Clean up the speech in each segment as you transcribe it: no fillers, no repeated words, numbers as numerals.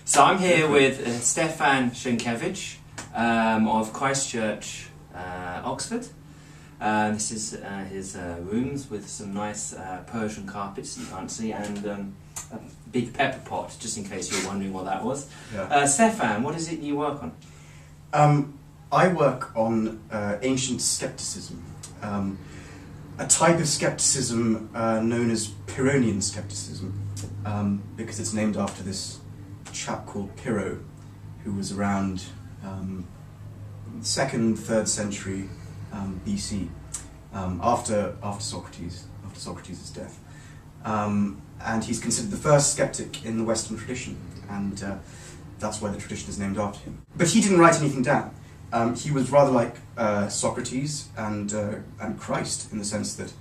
So I'm here with Stefan Sienkiewicz of Christchurch, Oxford. This is his rooms with some nice Persian carpets you can't see, and a big pepper pot, just in case you're wondering what that was. Yeah. Stefan, what is it you work on? I work on ancient skepticism, a type of skepticism known as Pyrrhonian skepticism, because it's named after this chap called Pyrrho, who was around 2nd, 3rd century BC, after Socrates' death. And he's considered the first skeptic in the Western tradition, and that's why the tradition is named after him. But he didn't write anything down. He was rather like Socrates and Christ, in the sense that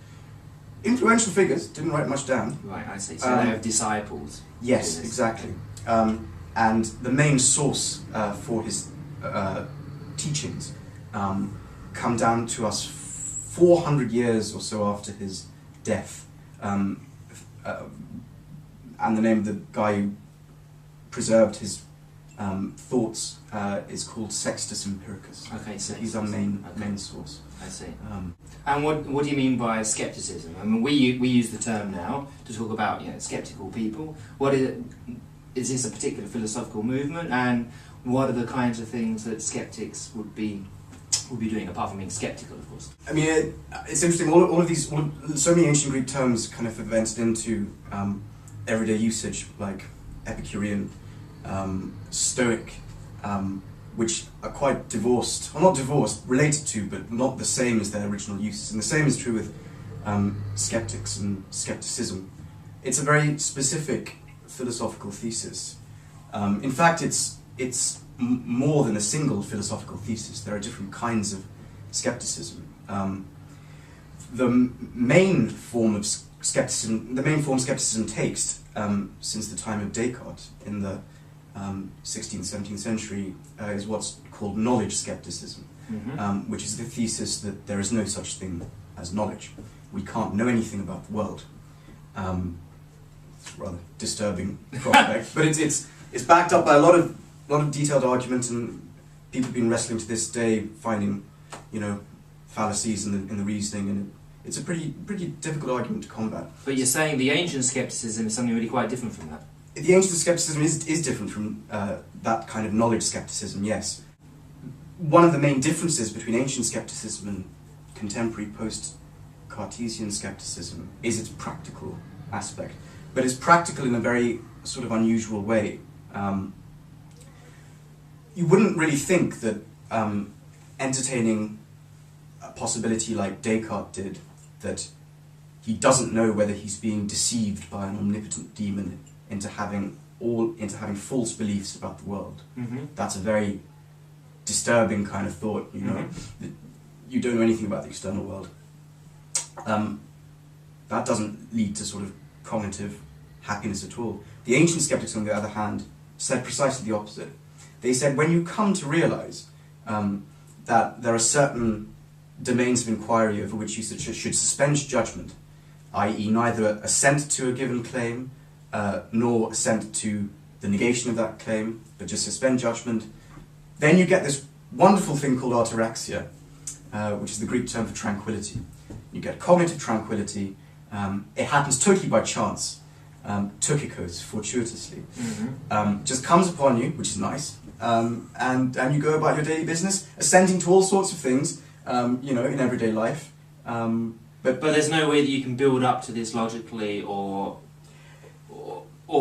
influential figures didn't write much down. Right, I see. So they have disciples. Yes, exactly. And the main source for his teachings come down to us 400 years or so after his death. And the name of the guy who preserved his thoughts is called Sextus Empiricus. Okay, so he's our main source. I see. And what do you mean by skepticism? I mean, we use the term now to talk about skeptical people. What is it? Is this a particular philosophical movement? And what are the kinds of things that skeptics would be doing, apart from being skeptical, of course? I mean, it's interesting. All of these, so many ancient Greek terms kind of have entered into everyday usage, like Epicurean, Stoic, which are quite divorced, or not divorced, related to, but not the same as their original uses. And the same is true with skeptics and skepticism. It's a very specific philosophical thesis. In fact, it's more than a single philosophical thesis. There are different kinds of skepticism. The main form skepticism takes since the time of Descartes in the 16th, 17th century is what's called knowledge skepticism, which is the thesis that there is no such thing as knowledge. We can't know anything about the world. It's a rather disturbing prospect, but it's backed up by a lot of detailed argument, and people have been wrestling to this day, finding fallacies in the reasoning, and it's a pretty difficult argument to combat. But you're saying the ancient skepticism is something really quite different from that. The ancient skepticism is different from that kind of knowledge skepticism, yes. One of the main differences between ancient skepticism and contemporary post-Cartesian skepticism is its practical aspect. But it's practical in a very sort of unusual way. You wouldn't really think that entertaining a possibility like Descartes did, that he doesn't know whether he's being deceived by an omnipotent demon into having false beliefs about the world. That's a very disturbing kind of thought, that you don't know anything about the external world. That doesn't lead to sort of cognitive happiness at all. The ancient skeptics, on the other hand, said precisely the opposite. They said when you come to realize that there are certain domains of inquiry over which you should suspend judgment, i.e. neither assent to a given claim nor assent to the negation of that claim, but just suspend judgment, then you get this wonderful thing called Ataraxia, which is the Greek term for tranquility. You get cognitive tranquility. It happens totally by chance, tokikos, fortuitously. Just comes upon you, which is nice, and you go about your daily business, assenting to all sorts of things, in everyday life. But there's no way that you can build up to this logically, or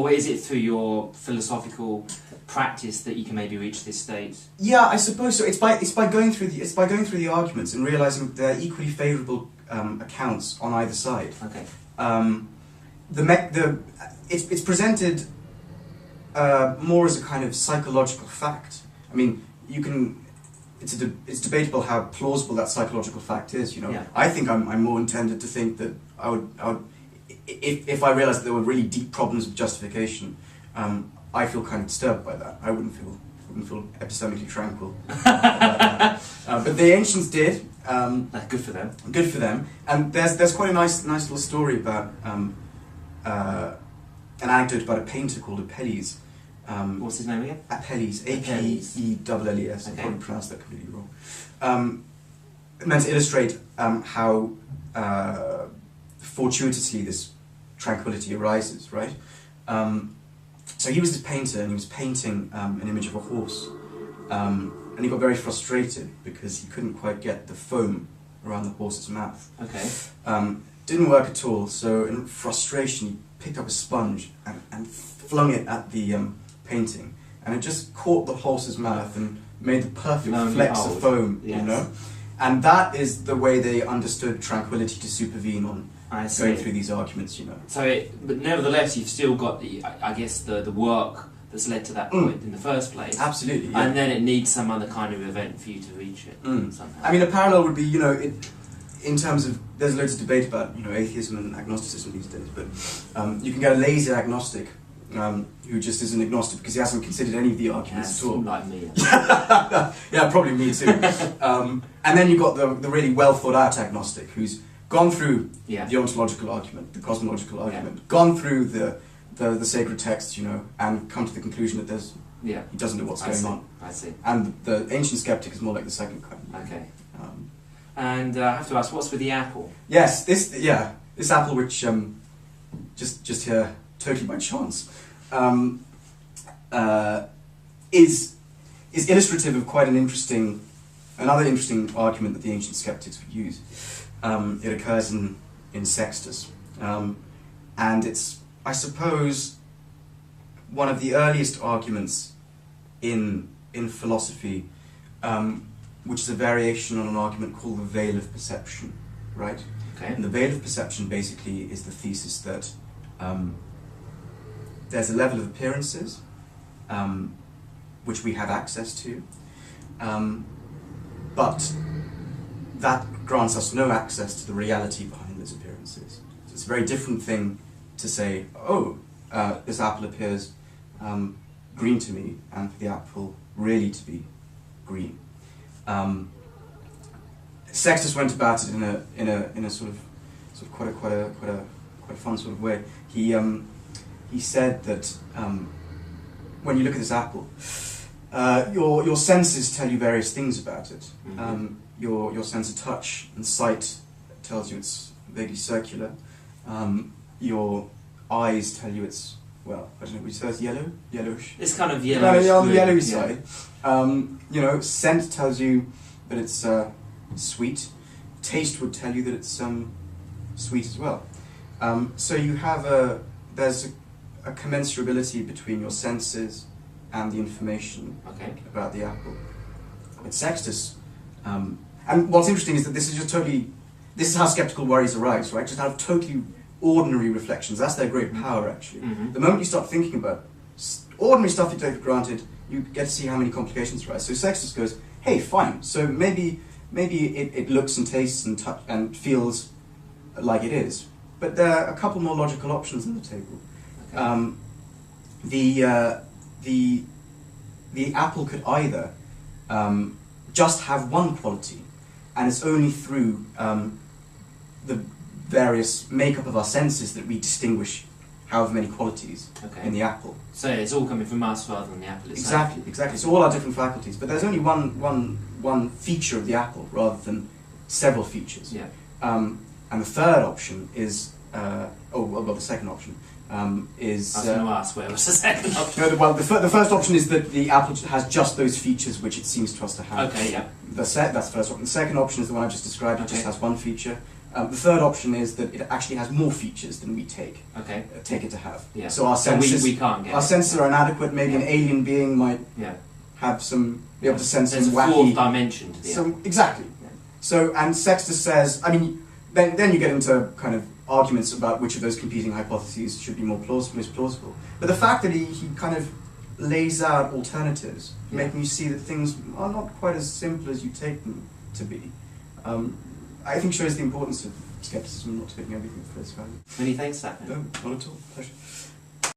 is it through your philosophical practice that you can maybe reach this state? Yeah, I suppose so. It's by going through the arguments and realizing that they're equally favourable accounts on either side. Okay. It's presented more as a kind of psychological fact. I mean, it's debatable how plausible that psychological fact is. Yeah. I think I'm more intended to think that I would if I realised that there were really deep problems with justification, I feel kind of disturbed by that. I wouldn't feel epistemically tranquil about that. But the ancients did. Good for them. Good for them. And there's quite a nice little story about an anecdote about a painter called Apelles, What's his name again? Apelles, Apelles. Apelles. I Okay. probably pronounced that completely wrong. Meant to illustrate how fortuitously this tranquility arises, right? So he was this painter, and he was painting an image of a horse, and he got very frustrated because he couldn't quite get the foam around the horse's mouth. Okay. Didn't work at all, so in frustration he picked up a sponge and flung it at the painting, and it just caught the horse's mouth and made the perfect flecks of foam, yes. you know? And that is the way they understood tranquility to supervene on going through these arguments, you know. So, but nevertheless, you've still got I guess the work that's led to that point in the first place. Absolutely, yeah. And then it needs some other kind of event for you to reach it somehow. I mean, a parallel would be, you know, in terms of, there's loads of debate about, you know, atheism and agnosticism these days, but you can get a lazy agnostic who just is an agnostic because he hasn't considered any of the arguments at all. Like me. Yeah, probably me too. And then you've got the really well thought out agnostic who's gone through the ontological argument, the cosmological argument, gone through the sacred texts, you know, and come to the conclusion that he doesn't know what's going on. I see. And the ancient skeptic is more like the second kind. Okay. And I have to ask, what's with the apple? Yes, this apple, which just here totally by chance, is illustrative of quite another interesting argument that the ancient skeptics would use. It occurs in Sextus, and it's, I suppose, one of the earliest arguments in philosophy, which is a variation on an argument called the veil of perception, right? Okay. And the veil of perception basically is the thesis that there's a level of appearances which we have access to, but that grants us no access to the reality behind those appearances. So it's a very different thing to say, oh, this apple appears green to me, and for the apple really to be green. Sextus went about it in a sort of quite a fun sort of way. He said that when you look at this apple, your senses tell you various things about it. Your sense of touch and sight tells you it's vaguely circular. Your eyes tell you it's, well, I don't know, would you say it's yellowish? It's kind of yellowish. On the yellowy side. You know, scent tells you that it's sweet. Taste would tell you that it's sweet as well. So you have there's a commensurability between your senses and the information about the apple. With Sextus, and what's interesting is that this is how skeptical worries arise, right? Just out of totally ordinary reflections. That's their great power, actually. The moment you start thinking about ordinary stuff you take for granted, you get to see how many complications arise. So Sextus goes, hey, fine, so maybe it looks and tastes and and feels like it is, but there are a couple more logical options on the table. The apple could either just have one quality, and it's only through the various makeup of our senses that we distinguish however many qualities in the apple. So it's all coming from us rather than the apple itself. Exactly. So all our different faculties, but there's only one feature of the apple rather than several features. Yeah. And the third option is, the second option is. I was going to ask, where was the second option? No, well, the first option is that the apple has just those features which it seems to us to have. Okay, yeah. That's the first option. The second option is the one I just described. It just has one feature. The third option is that it actually has more features than we take it to have. Yeah. So our senses, we can't get our senses are inadequate. Maybe an alien being might have be able to sense some wacky. There's a fourth dimension to the apple. Exactly. Yeah. So, and Sextus says, I mean, then you get into kind of arguments about which of those competing hypotheses should be most plausible. But the fact that he kind of lays out alternatives, making you see that things are not quite as simple as you take them to be, I think shows the importance of skepticism and not taking everything for face value. Many thanks, Stefan. No, not at all. Pleasure.